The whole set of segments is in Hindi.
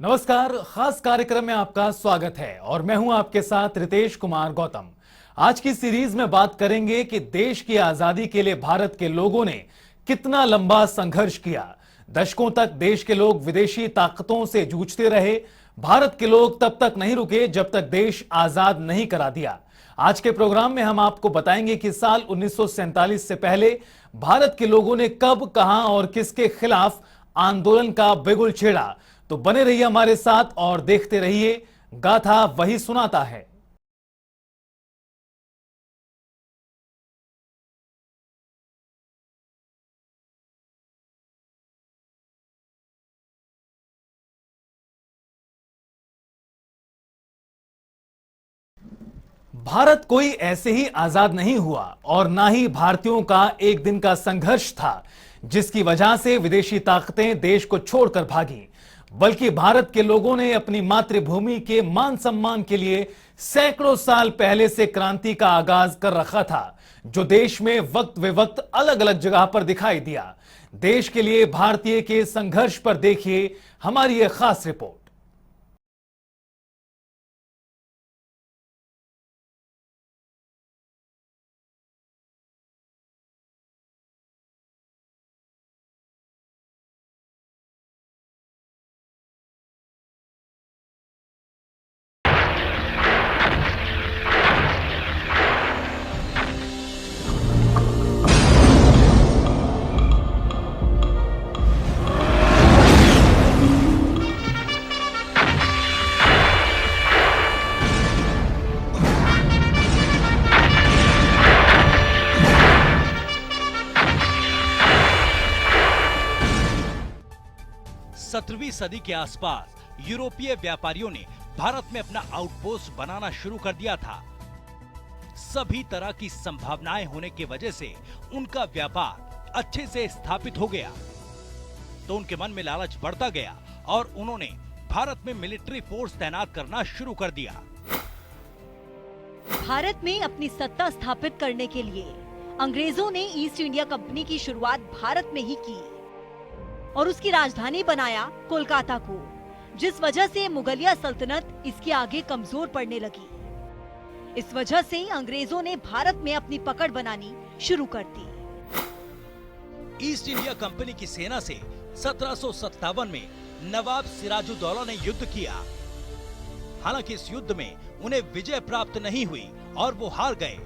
नमस्कार। खास कार्यक्रम में आपका स्वागत है और मैं हूं आपके साथ रितेश कुमार गौतम। आज की सीरीज में बात करेंगे कि देश की आजादी के लिए भारत के लोगों ने कितना लंबा संघर्ष किया। दशकों तक देश के लोग विदेशी ताकतों से जूझते रहे। भारत के लोग तब तक नहीं रुके जब तक देश आजाद नहीं करा दिया। आज के प्रोग्राम में हम आपको बताएंगे कि साल 1947 से पहले भारत के लोगों ने कब, कहां और किसके खिलाफ आंदोलन का बिगुल छेड़ा। तो बने रहिए हमारे साथ और देखते रहिए गाथा वही सुनाता है। भारत कोई ऐसे ही आजाद नहीं हुआ और ना ही भारतीयों का एक दिन का संघर्ष था जिसकी वजह से विदेशी ताकतें देश को छोड़कर भागी, बल्कि भारत के लोगों ने अपनी मातृभूमि के मान सम्मान के लिए सैकड़ों साल पहले से क्रांति का आगाज कर रखा था, जो देश में वक्त वे वक्त अलग अलग जगह पर दिखाई दिया। देश के लिए भारतीय के संघर्ष पर देखिए हमारी यह खास रिपोर्ट। सत्रहवीं सदी के आसपास यूरोपीय व्यापारियों ने भारत में अपना आउटपोस्ट बनाना शुरू कर दिया था। सभी तरह की संभावनाएं होने की वजह से उनका व्यापार अच्छे से स्थापित हो गया, तो उनके मन में लालच बढ़ता गया और उन्होंने भारत में मिलिट्री फोर्स तैनात करना शुरू कर दिया। भारत में अपनी सत्ता स्थापित करने के लिए अंग्रेजों ने ईस्ट इंडिया कंपनी की शुरुआत भारत में ही की और उसकी राजधानी बनाया कोलकाता को, जिस वजह से मुगलिया सल्तनत इसके आगे कमजोर पड़ने लगी। इस वजह से अंग्रेजों ने भारत में अपनी पकड़ बनानी शुरू कर दी। ईस्ट इंडिया कंपनी की सेना से 1757 में नवाब सिराजुद्दौला ने युद्ध किया। हालांकि इस युद्ध में उन्हें विजय प्राप्त नहीं हुई और वो हार गए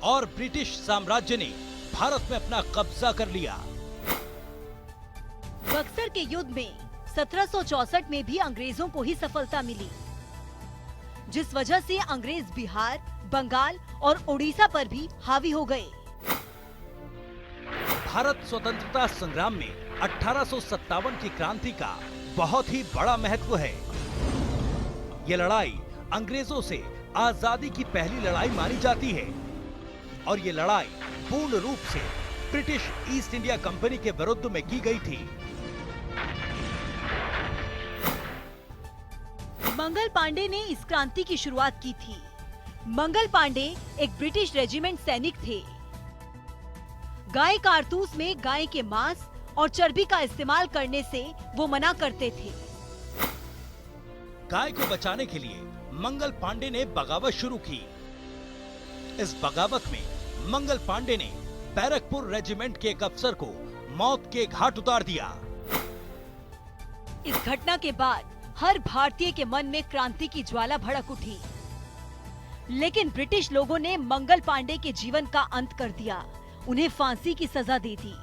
और ब्रिटिश साम्राज्य ने भारत में अपना कब्जा कर लिया। बक्सर के युद्ध में 1764 में भी अंग्रेजों को ही सफलता मिली, जिस वजह से अंग्रेज बिहार, बंगाल और उड़ीसा पर भी हावी हो गए। भारत स्वतंत्रता संग्राम में 1857 की क्रांति का बहुत ही बड़ा महत्व है। ये लड़ाई अंग्रेजों से आजादी की पहली लड़ाई मानी जाती है और ये लड़ाई पूर्ण रूप से ब्रिटिश ईस्ट इंडिया कंपनी के विरुद्ध में की गई थी। मंगल पांडे ने इस क्रांति की शुरुआत की थी। मंगल पांडे एक ब्रिटिश रेजिमेंट सैनिक थे। गाय कारतूस में गाय के मांस और चर्बी का इस्तेमाल करने से वो मना करते थे। गाय को बचाने के लिए मंगल पांडे ने बगावत शुरू की। इस बगावत में मंगल पांडे ने बैरकपुर रेजिमेंट के एक अफसर को मौत के घाट उतार दिया। इस घटना के बाद हर भारतीय के मन में क्रांति की ज्वाला भड़क उठी, लेकिन ब्रिटिश लोगों ने मंगल पांडे के जीवन का अंत कर दिया, उन्हें फांसी की सजा दे दी।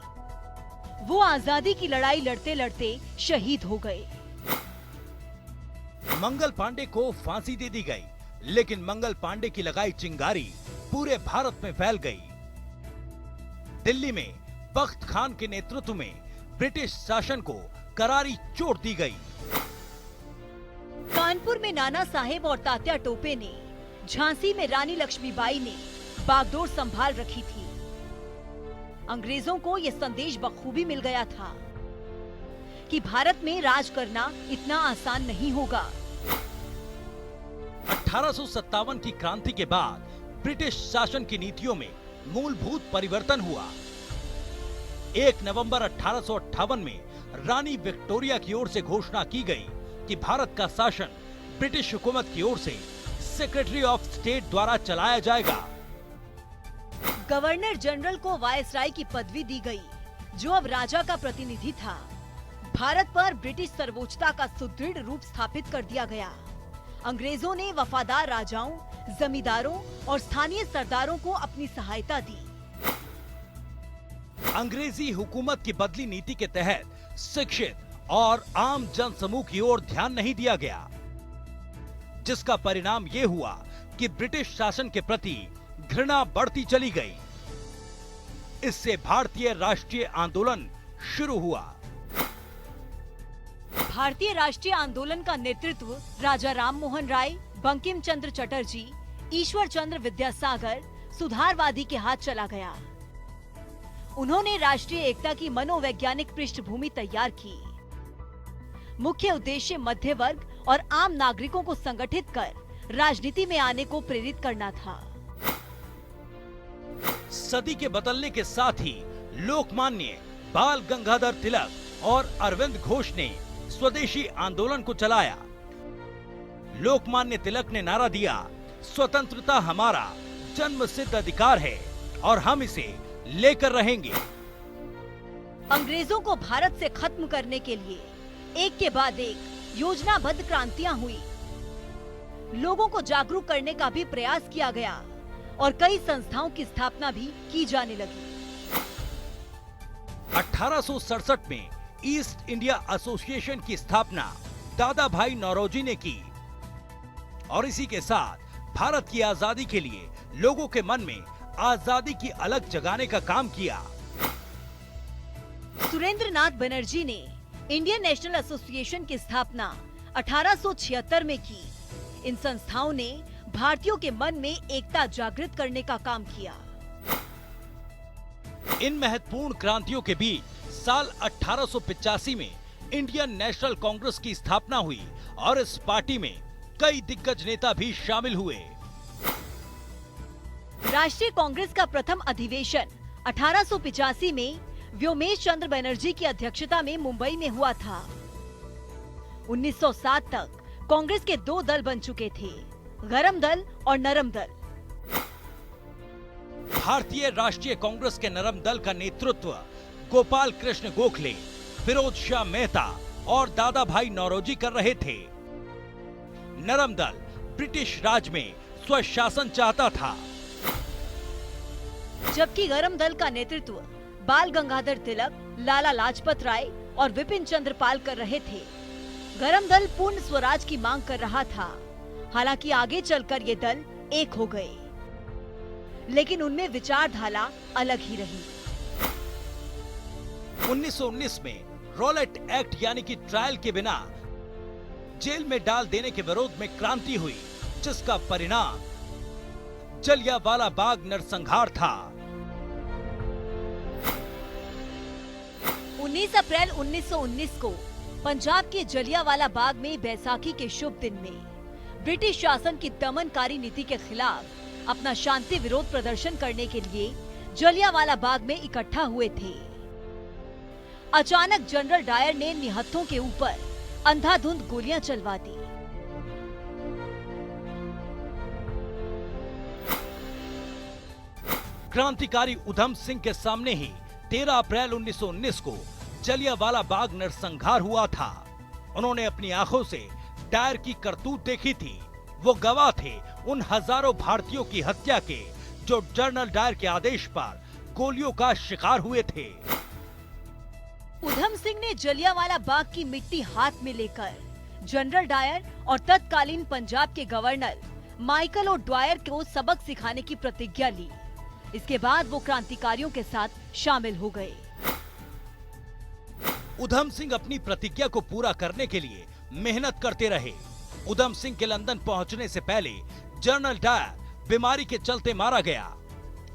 वो आजादी की लड़ाई लड़ते लड़ते शहीद हो गए। मंगल पांडे को फांसी दे दी गई, लेकिन मंगल पांडे की लगाई चिंगारी पूरे भारत में फैल गई। दिल्ली में बख्त खान के नेतृत्व में ब्रिटिश शासन को करारी चोट दी गई। कानपुर में नाना साहेब और तात्या टोपे ने, झांसी में रानी लक्ष्मीबाई ने बागडोर संभाल रखी थी। अंग्रेजों को यह संदेश बखूबी मिल गया था कि भारत में राज करना इतना आसान नहीं होगा। 1857 की क्रांति के बाद ब्रिटिश शासन की नीतियों में मूलभूत परिवर्तन हुआ। 1 नवंबर 1858 में रानी विक्टोरिया की ओर से घोषणा की गई कि भारत का शासन ब्रिटिश हुकूमत की ओर से सेक्रेटरी ऑफ स्टेट द्वारा चलाया जाएगा। गवर्नर जनरल को वायसराय की पदवी दी गई, जो अब राजा का प्रतिनिधि था। भारत पर ब्रिटिश सर्वोच्चता का सुदृढ़ रूप स्थापित कर दिया गया। अंग्रेजों ने वफादार राजाओं, जमींदारों और स्थानीय सरदारों को अपनी सहायता दी। अंग्रेजी हुकूमत की बदली नीति के तहत शिक्षित और आम जन समूह की ओर ध्यान नहीं दिया गया, जिसका परिणाम ये हुआ कि ब्रिटिश शासन के प्रति घृणा बढ़ती चली गई। इससे भारतीय राष्ट्रीय आंदोलन शुरू हुआ। भारतीय राष्ट्रीय आंदोलन का नेतृत्व राजा राम मोहन राय, बंकिम चंद्र चटर्जी, ईश्वर चंद्र विद्यासागर, सुधारवादी के हाथ चला गया। उन्होंने राष्ट्रीय एकता की मनोवैज्ञानिक पृष्ठभूमि तैयार की। मुख्य उद्देश्य मध्य वर्ग और आम नागरिकों को संगठित कर राजनीति में आने को प्रेरित करना था। सदी के बदलने के साथ ही लोकमान्य बाल गंगाधर तिलक और अरविंद घोष ने स्वदेशी आंदोलन को चलाया। लोकमान्य तिलक ने नारा दिया, स्वतंत्रता हमारा जन्मसिद्ध अधिकार है और हम इसे लेकर रहेंगे। अंग्रेजों को भारत से खत्म करने के लिए एक के बाद एक योजनाबद्ध क्रांतियां हुई। लोगों को जागरूक करने का भी प्रयास किया गया और कई संस्थाओं की स्थापना भी की जाने लगी। 1867 में ईस्ट इंडिया एसोसिएशन की स्थापना दादा भाई नौरोजी ने की और इसी के साथ भारत की आजादी के लिए लोगों के मन में आजादी की अलग जगाने का काम किया। सुरेंद्रनाथ बनर्जी ने इंडियन नेशनल एसोसिएशन की स्थापना 1876 में की। इन संस्थाओं ने भारतीयों के मन में एकता जागृत करने का काम किया। इन महत्वपूर्ण क्रांतियों के बीच साल 1885 में इंडियन नेशनल कांग्रेस की स्थापना हुई और इस पार्टी में कई दिग्गज नेता भी शामिल हुए। राष्ट्रीय कांग्रेस का प्रथम अधिवेशन 1885 में व्योमेश चंद्र बनर्जी की अध्यक्षता में मुंबई में हुआ था। 1907 तक कांग्रेस के दो दल बन चुके थे, गरम दल और नरम दल। भारतीय राष्ट्रीय कांग्रेस के नरम दल का नेतृत्व गोपाल कृष्ण गोखले, फिरोज शाह मेहता और दादा भाई नौरोजी कर रहे थे। नरम दल ब्रिटिश राज में स्वशासन चाहता था, जबकि गरम दल का नेतृत्व बाल गंगाधर तिलक, लाला लाजपत राय और विपिन चंद्र पाल कर रहे थे। गरम दल पूर्ण स्वराज की मांग कर रहा था। हालांकि आगे चलकर ये दल एक हो गए, लेकिन उनमें विचारधारा अलग ही रही। 1919 में रॉलेट एक्ट यानी कि ट्रायल के बिना जेल में डाल देने के विरोध में क्रांति हुई, जिसका परिणाम जलियांवाला बाग नरसंहार था। 19 अप्रैल 1919 को पंजाब के जलियांवाला बाग में बैसाखी के शुभ दिन में ब्रिटिश शासन की दमनकारी नीति के खिलाफ अपना शांति विरोध प्रदर्शन करने के लिए जलियांवाला बाग में इकट्ठा हुए थे। अचानक जनरल डायर ने निहत्थों के ऊपर अंधाधुंध गोलियां चलवा दी। क्रांतिकारी उधम सिंह के सामने ही 13 अप्रैल 1919 को जलियांवाला बाग नरसंहार हुआ था। उन्होंने अपनी आंखों से डायर की करतूत देखी थी। वो गवाह थे उन हजारों भारतीयों की हत्या के जो जनरल डायर के आदेश पर गोलियों का शिकार हुए थे। उधम सिंह ने जलियांवाला बाग की मिट्टी हाथ में लेकर जनरल डायर और तत्कालीन पंजाब के गवर्नर माइकल ओ ड्वायर को सबक सिखाने की प्रतिज्ञा ली। इसके बाद वो क्रांतिकारियों के साथ शामिल हो गए। उधम सिंह अपनी प्रतिज्ञा को पूरा करने के लिए मेहनत करते रहे। उधम सिंह के लंदन पहुंचने से पहले जनरल डायर बीमारी के चलते मारा गया।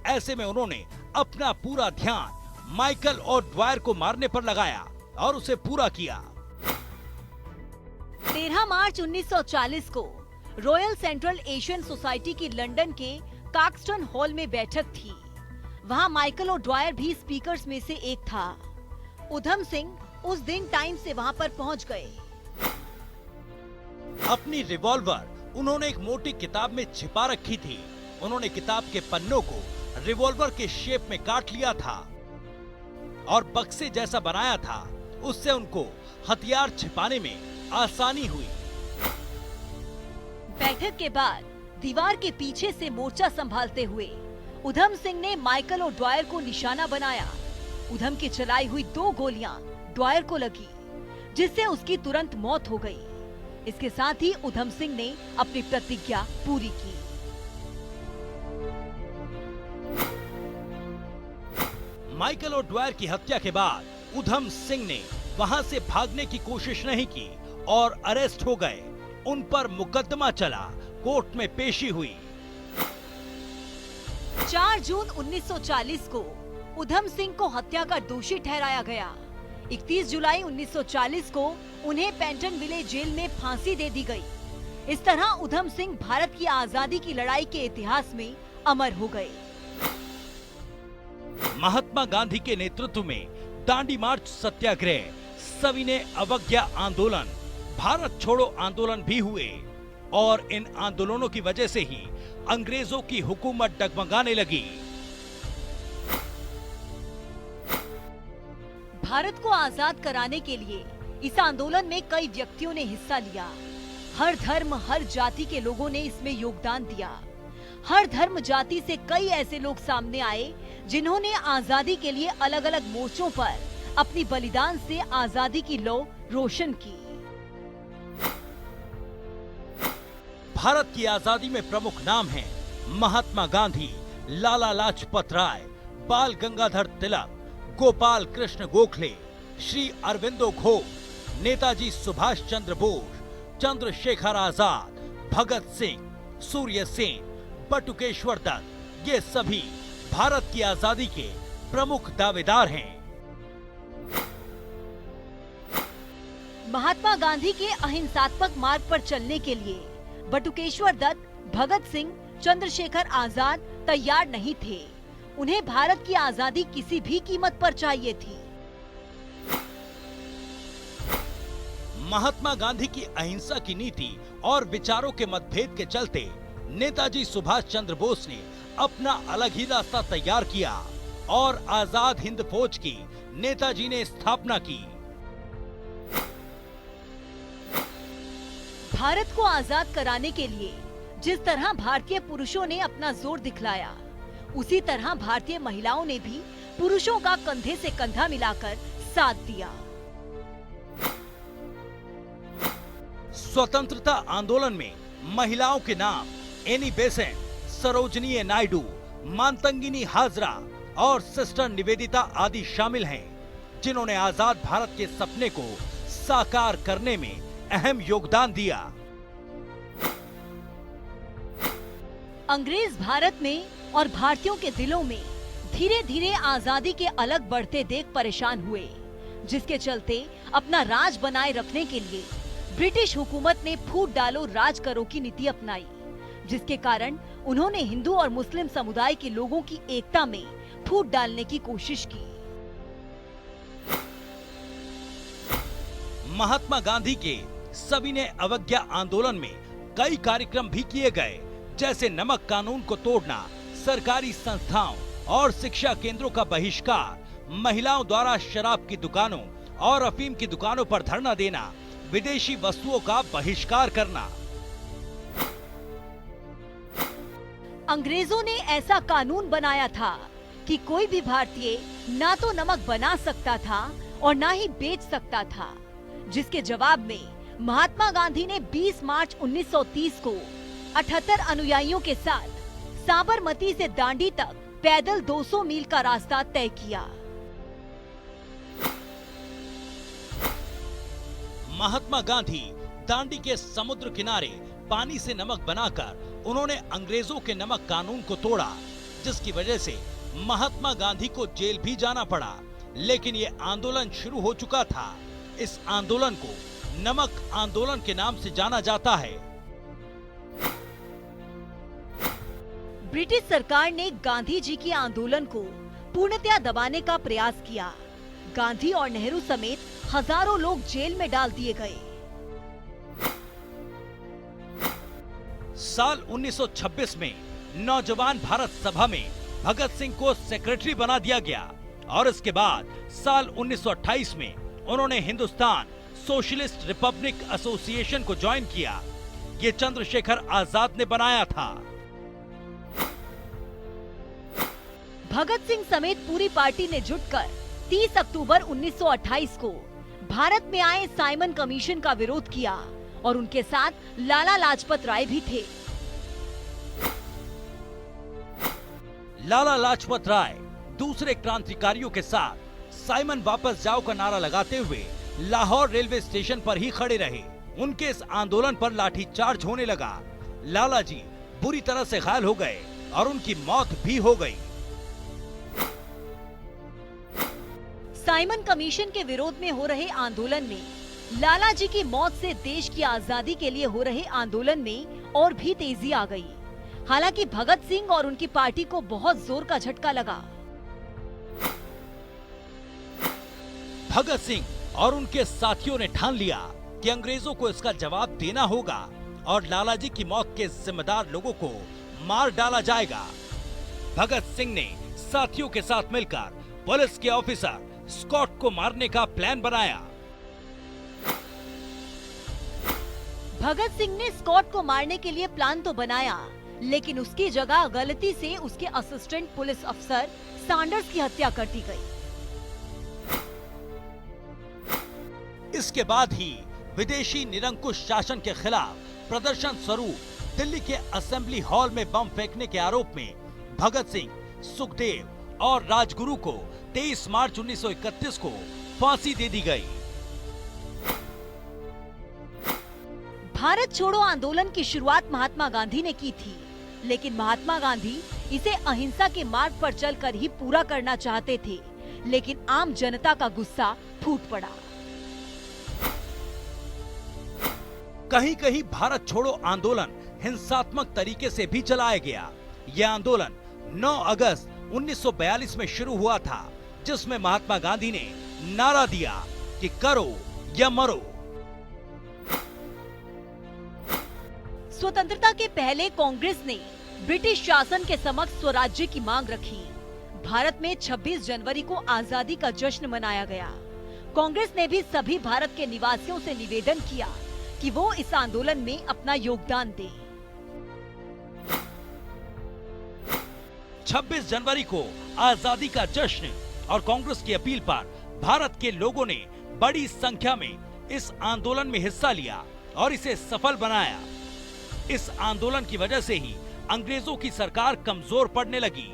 ऐसे में उन्होंने अपना पूरा ध्यान माइकल और ड्वायर को मारने पर लगाया और उसे पूरा किया। 13 मार्च 1940 को रॉयल सेंट्रल एशियन सोसाइटी की लंदन के काक्सटन हॉल में बैठक थी। वहां माइकल और ड्वायर भी स्पीकर्स में से एक था। उधम सिंह उस दिन टाइम से वहां पर पहुंच गए। अपनी रिवॉल्वर उन्होंने एक मोटी किताब में छिपा रखी थी। उन्होंने किताब के पन्नों को रिवॉल्वर के शेप में काट लिया था और बक्से जैसा बनाया था। उससे उनको हथियार छिपाने में आसानी हुई। बैठक के बाद दीवार के पीछे से मोर्चा संभालते हुए उधम सिंह ने माइकल और ड्वायर को निशाना बनाया। उधम की चलाई हुई 2 गोलियां ड्वायर को लगी, जिससे उसकी तुरंत मौत हो गई। इसके साथ ही उधम सिंह ने अपनी प्रतिज्ञा पूरी की। माइकल और ड्वायर की हत्या के बाद उधम सिंह ने वहां से भागने की कोशिश नहीं की और अरेस्ट हो गए। उन पर मुकदमा चला, कोर्ट में पेशी हुई। 4 जून 1940 को उधम सिंह को हत्या का दोषी ठहराया गया। 31 जुलाई 1940 को उन्हें पेंटनविले जेल में फांसी दे दी गई। इस तरह उधम सिंह भारत की आजादी की लड़ाई के इतिहास में अमर हो गए। महात्मा गांधी के नेतृत्व में दांडी मार्च सत्याग्रह, सविनय अवज्ञा आंदोलन, भारत छोड़ो आंदोलन भी हुए और इन आंदोलनों की वजह से ही अंग्रेजों की हुकूमत डगमगाने लगी। भारत को आजाद कराने के लिए इस आंदोलन में कई व्यक्तियों ने हिस्सा लिया। हर धर्म, हर जाति के लोगों ने इसमें योगदान दिया। हर धर्म जाति से कई ऐसे लोग सामने आए जिन्होंने आजादी के लिए अलग अलग मोर्चों पर अपनी बलिदान से आजादी की लौ रोशन की। भारत की आजादी में प्रमुख नाम हैं महात्मा गांधी, लाला लाजपत राय, बाल गंगाधर तिलक, गोपाल कृष्ण गोखले, श्री अरविंदो घोष, नेताजी सुभाष चंद्र बोस, चंद्रशेखर आजाद, भगत सिंह, सूर्य सेन, बटुकेश्वर दत्त। ये सभी भारत की आजादी के प्रमुख दावेदार हैं। महात्मा गांधी के अहिंसात्मक मार्ग पर चलने के लिए बटुकेश्वर दत्त, भगत सिंह, चंद्रशेखर आजाद तैयार नहीं थे। उन्हें भारत की आजादी किसी भी कीमत पर चाहिए थी। महात्मा गांधी की अहिंसा की नीति और विचारों के मतभेद के चलते नेताजी सुभाष चंद्र बोस ने अपना अलग ही रास्ता तैयार किया और आजाद हिंद फौज की नेताजी ने स्थापना की। भारत को आजाद कराने के लिए जिस तरह भारतीय पुरुषों ने अपना जोर दिखलाया, उसी तरह भारतीय महिलाओं ने भी पुरुषों का कंधे से कंधा मिलाकर साथ दिया। स्वतंत्रता आंदोलन में महिलाओं के नाम एनी बेसेंट, सरोजनी नायडू, मातंगिनी हाजरा और सिस्टर निवेदिता आदि शामिल हैं, जिन्होंने आजाद भारत के सपने को साकार करने में अहम योगदान दिया। अंग्रेज भारत में और भारतीयों के दिलों में धीरे धीरे आजादी के अलग बढ़ते देख परेशान हुए, जिसके चलते अपना राज बनाए रखने के लिए ब्रिटिश हुकूमत ने फूट डालो राज करो की नीति अपनाई, जिसके कारण उन्होंने हिंदू और मुस्लिम समुदाय के लोगों की एकता में फूट डालने की कोशिश की। महात्मा गांधी के सविनय अवज्ञा आंदोलन में कई कार्यक्रम भी किए गए, जैसे नमक कानून को तोड़ना, सरकारी संस्थाओं और शिक्षा केंद्रों का बहिष्कार, महिलाओं द्वारा शराब की दुकानों और अफीम की दुकानों पर धरना देना, विदेशी वस्तुओं का बहिष्कार करना। अंग्रेजों ने ऐसा कानून बनाया था कि कोई भी भारतीय ना तो नमक बना सकता था और ना ही बेच सकता था, जिसके जवाब में महात्मा गांधी ने 20 मार्च 1930 को 78 अनुयायियों के साथ साबरमती से दांडी तक पैदल 200 मील का रास्ता तय किया। महात्मा गांधी दांडी के समुद्र किनारे पानी से नमक बनाकर उन्होंने अंग्रेजों के नमक कानून को तोड़ा, जिसकी वजह से महात्मा गांधी को जेल भी जाना पड़ा। लेकिन ये आंदोलन शुरू हो चुका था। इस आंदोलन को नमक आंदोलन के नाम से जाना जाता है। ब्रिटिश सरकार ने गांधी जी के आंदोलन को पूर्णतया दबाने का प्रयास किया। गांधी और नेहरू समेत हजारों लोग जेल में डाल दिए गए। साल 1926 में नौजवान भारत सभा में भगत सिंह को सेक्रेटरी बना दिया गया और इसके बाद साल 1928 में उन्होंने हिंदुस्तान सोशलिस्ट रिपब्लिक एसोसिएशन को ज्वाइन किया। ये चंद्रशेखर आजाद ने बनाया था। भगत सिंह समेत पूरी पार्टी ने जुटकर 30 अक्टूबर 1928 को भारत में आए साइमन कमीशन का विरोध किया और उनके साथ लाला लाजपत राय भी थे। लाला लाजपत राय दूसरे क्रांतिकारियों के साथ साइमन वापस जाओ का नारा लगाते हुए लाहौर रेलवे स्टेशन पर ही खड़े रहे। उनके इस आंदोलन पर लाठीचार्ज होने लगा। लाला जी बुरी तरह से घायल हो गए और उनकी मौत भी हो गई। साइमन कमीशन के विरोध में हो रहे आंदोलन में लाला जी की मौत से देश की आजादी के लिए हो रहे आंदोलन में और भी तेजी आ गई। हालांकि भगत सिंह और उनकी पार्टी को बहुत जोर का झटका लगा। भगत सिंह और उनके साथियों ने ठान लिया कि अंग्रेजों को इसका जवाब देना होगा और लाला जी की मौत के जिम्मेदार लोगों को मार डाला जाएगा। भगत सिंह ने साथियों के साथ मिलकर पुलिस के ऑफिसर स्कॉट को मारने का प्लान बनाया। भगत सिंह ने स्कॉट को मारने के लिए प्लान तो बनाया, लेकिन उसकी जगह गलती से उसके असिस्टेंट पुलिस अफसर सैंडर्स की हत्या कर दी गई। इसके बाद ही विदेशी निरंकुश शासन के खिलाफ प्रदर्शन स्वरूप दिल्ली के असेंबली हॉल में बम फेंकने के आरोप में भगत सिंह, सुखदेव और राजगुरु को 23 मार्च 1931 को फांसी दे दी गई। भारत छोड़ो आंदोलन की शुरुआत महात्मा गांधी ने की थी, लेकिन महात्मा गांधी इसे अहिंसा के मार्ग पर चलकर ही पूरा करना चाहते थे, लेकिन आम जनता का गुस्सा फूट पड़ा। कहीं कहीं भारत छोड़ो आंदोलन हिंसात्मक तरीके से भी चलाया गया। यह आंदोलन 9 अगस्त 1942 में शुरू हुआ था, जिसमें महात्मा गांधी ने नारा दिया कि करो या मरो। स्वतंत्रता के पहले कांग्रेस ने ब्रिटिश शासन के समक्ष स्वराज्य की मांग रखी। भारत में 26 जनवरी को आजादी का जश्न मनाया गया। कांग्रेस ने भी सभी भारत के निवासियों से निवेदन किया कि वो इस आंदोलन में अपना योगदान दें। 26 जनवरी को आजादी का जश्न और कांग्रेस की अपील पर भारत के लोगों ने बड़ी संख्या में इस आंदोलन में हिस्सा लिया और इसे सफल बनाया। इस आंदोलन की वजह से ही अंग्रेजों की सरकार कमजोर पड़ने लगी।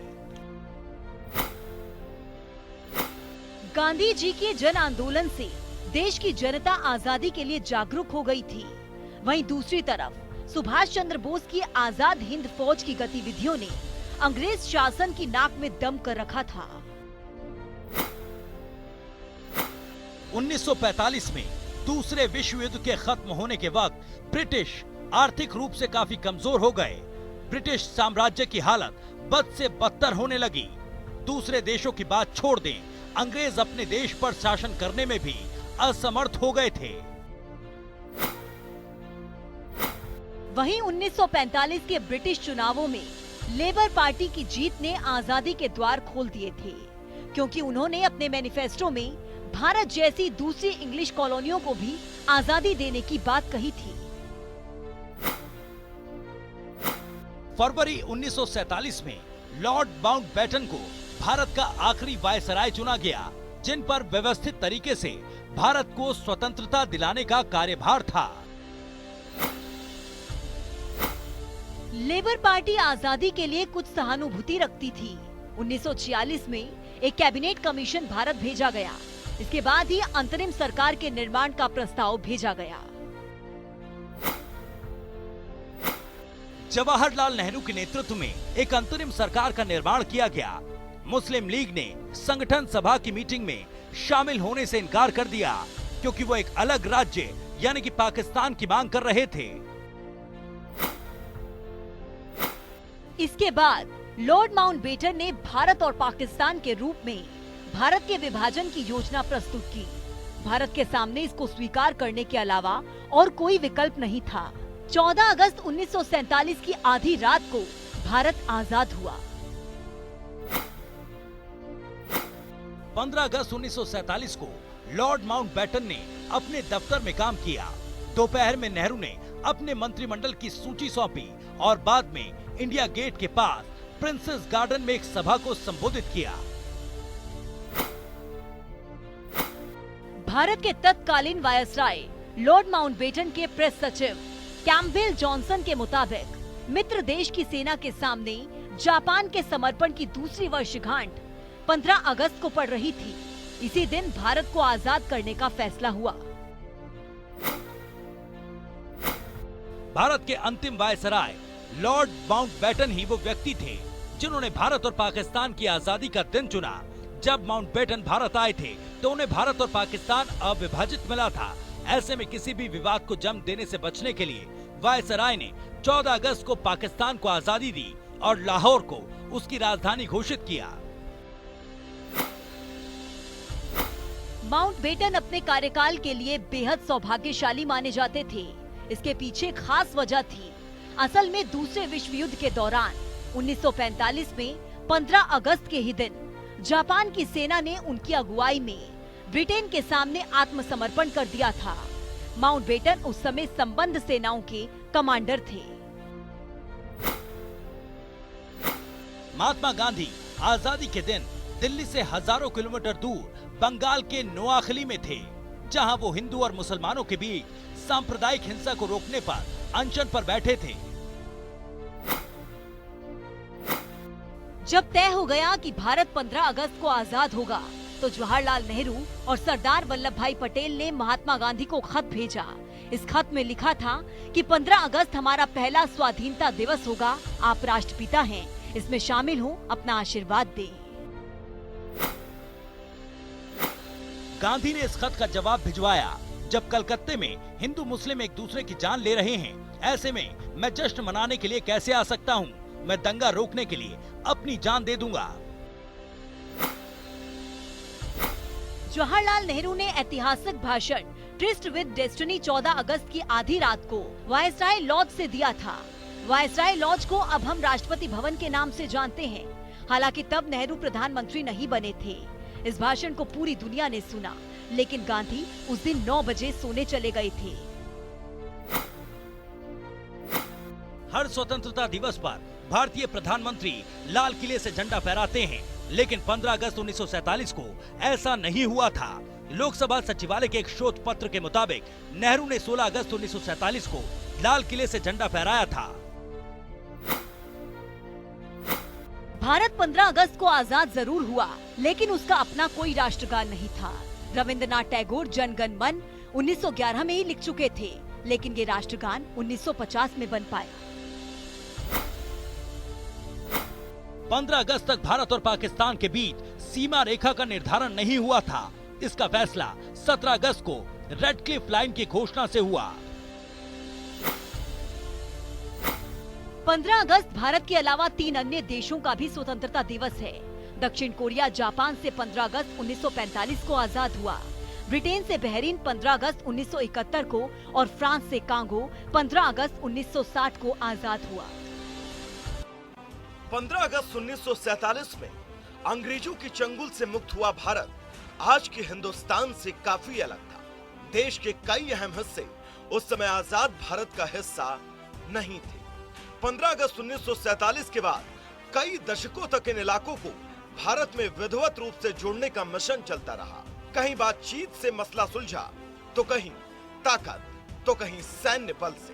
गांधी जी के जन आंदोलन से देश की जनता आजादी के लिए जागरूक हो गई थी। वहीं दूसरी तरफ सुभाष चंद्र बोस की आजाद हिंद फौज की गतिविधियों ने अंग्रेज शासन की नाक में दम कर रखा था। 1945 में दूसरे विश्व युद्ध के खत्म होने के वक्त ब्रिटिश आर्थिक रूप से काफी कमजोर हो गए। ब्रिटिश साम्राज्य की हालत बद से बदतर होने लगी। दूसरे देशों की बात छोड़ दें, अंग्रेज अपने देश पर शासन करने में भी असमर्थ हो गए थे। वहीं 1945 के ब्रिटिश चुनावों में लेबर पार्टी की जीत ने आजादी के द्वार खोल दिए थे, क्योंकि उन्होंने अपने मैनिफेस्टो में भारत जैसी दूसरी इंग्लिश कॉलोनियों को भी आजादी देने की बात कही थी। फरवरी 1947 में लॉर्ड माउंटबेटन को भारत का आखिरी वायसराय चुना गया, जिन पर व्यवस्थित तरीके से भारत को स्वतंत्रता दिलाने का कार्यभार था। लेबर पार्टी आजादी के लिए कुछ सहानुभूति रखती थी। 1946 में एक कैबिनेट कमीशन भारत भेजा गया। इसके बाद ही अंतरिम सरकार के निर्माण का प्रस्ताव भेजा गया। जवाहरलाल नेहरू के नेतृत्व में एक अंतरिम सरकार का निर्माण किया गया। मुस्लिम लीग ने संगठन सभा की मीटिंग में शामिल होने से इनकार कर दिया, क्योंकि वो एक अलग राज्य यानी कि पाकिस्तान की मांग कर रहे थे। इसके बाद लॉर्ड माउंटबेटन ने भारत और पाकिस्तान के रूप में भारत के विभाजन की योजना प्रस्तुत की। भारत के सामने इसको स्वीकार करने के अलावा और कोई विकल्प नहीं था। 14 अगस्त 1947 की आधी रात को भारत आजाद हुआ। 15 अगस्त 1947 को लॉर्ड माउंटबेटन ने अपने दफ्तर में काम किया। दोपहर में नेहरू ने अपने मंत्रिमंडल की सूची सौंपी और बाद में इंडिया गेट के पास प्रिंसेस गार्डन में एक सभा को संबोधित किया। भारत के तत्कालीन वायसराय लॉर्ड माउंटबेटन के प्रेस सचिव कैम्पबेल जॉनसन के मुताबिक मित्र देश की सेना के सामने जापान के समर्पण की दूसरी वर्षगांठ 15 अगस्त को पड़ रही थी। इसी दिन भारत को आजाद करने का फैसला हुआ। भारत के अंतिम वायसराय लॉर्ड माउंटबेटन ही वो व्यक्ति थे जिन्होंने भारत और पाकिस्तान की आजादी का दिन चुना। जब माउंटबेटन भारत आए थे तो उन्हें भारत और पाकिस्तान अविभाजित मिला था। ऐसे में किसी भी विवाद को जन्म देने से बचने के लिए वायसराय ने 14 अगस्त को पाकिस्तान को आजादी दी और लाहौर को उसकी राजधानी घोषित किया। माउंटबेटन अपने कार्यकाल के लिए बेहद सौभाग्यशाली माने जाते थे। इसके पीछे खास वजह थी। असल में दूसरे विश्व युद्ध के दौरान 1945 में 15 अगस्त के ही दिन जापान की सेना ने उनकी अगुवाई में ब्रिटेन के सामने आत्मसमर्पण कर दिया था। माउंटबेटन उस समय संबंध सेनाओं के कमांडर थे। महात्मा गांधी आजादी के दिन दिल्ली से हजारों किलोमीटर दूर बंगाल के नोआखली में थे, जहां वो हिंदू और मुसलमानों के बीच सांप्रदायिक हिंसा को रोकने पर अनशन पर बैठे थे। जब तय हो गया कि भारत 15 अगस्त को आजाद होगा, तो जवाहरलाल नेहरू और सरदार वल्लभ भाई पटेल ने महात्मा गांधी को खत भेजा। इस खत में लिखा था कि 15 अगस्त हमारा पहला स्वाधीनता दिवस होगा। आप राष्ट्रपिता हैं, इसमें शामिल हो, अपना आशीर्वाद दें। गांधी ने इस खत का जवाब भिजवाया। जब कलकत्ते में हिंदू मुस्लिम एक दूसरे की जान ले रहे हैं, ऐसे में मैं जश्न मनाने के लिए कैसे आ सकता हूं? मैं दंगा रोकने के लिए अपनी जान दे दूंगा। जवाहरलाल नेहरू ने ऐतिहासिक भाषण ट्रिस्ट विद डेस्टिनी 14 अगस्त की आधी रात को वायसराय लॉज से दिया था। वायसराय लॉज को अब हम राष्ट्रपति भवन के नाम से जानते हैं। हालांकि तब नेहरू प्रधानमंत्री नहीं बने थे। इस भाषण को पूरी दुनिया ने सुना, लेकिन गांधी उस दिन 9 बजे सोने चले गए थे। हर स्वतंत्रता दिवस पर भारतीय प्रधानमंत्री लाल किले से झंडा फहराते हैं, लेकिन 15 अगस्त 1947 को ऐसा नहीं हुआ था। लोकसभा सचिवालय के एक शोध पत्र के मुताबिक नेहरू ने 16 अगस्त 1947 को लाल किले से झंडा फहराया था। भारत 15 अगस्त को आजाद जरूर हुआ, लेकिन उसका अपना कोई राष्ट्रगान नहीं था। रविंद्रनाथ टैगोर जन गण मन 1911 में ही लिख चुके थे, लेकिन ये राष्ट्रगान 1950 में बन पाया। 15 अगस्त तक भारत और पाकिस्तान के बीच सीमा रेखा का निर्धारण नहीं हुआ था। इसका फैसला 17 अगस्त को रेड क्लिफ लाइन की घोषणा से हुआ। 15 अगस्त भारत के अलावा 3 अन्य देशों का भी स्वतंत्रता दिवस है। दक्षिण कोरिया जापान से 15 अगस्त 1945 को आजाद हुआ। ब्रिटेन से बहरीन 15 अगस्त 1971 को और फ्रांस से कांगो 15 अगस्त 1960 को आजाद हुआ। 15 अगस्त 1947 में अंग्रेजों की चंगुल से मुक्त हुआ भारत आज के हिंदुस्तान से काफी अलग था। देश के कई अहम हिस्से उस समय आजाद भारत का हिस्सा नहीं थे। 15 अगस्त 1947 के बाद कई दशकों तक इन इलाकों को भारत में विधिवत रूप से जोड़ने का मिशन चलता रहा। कहीं बातचीत से मसला सुलझा, तो कहीं ताकत, तो कहीं सैन्य बल से।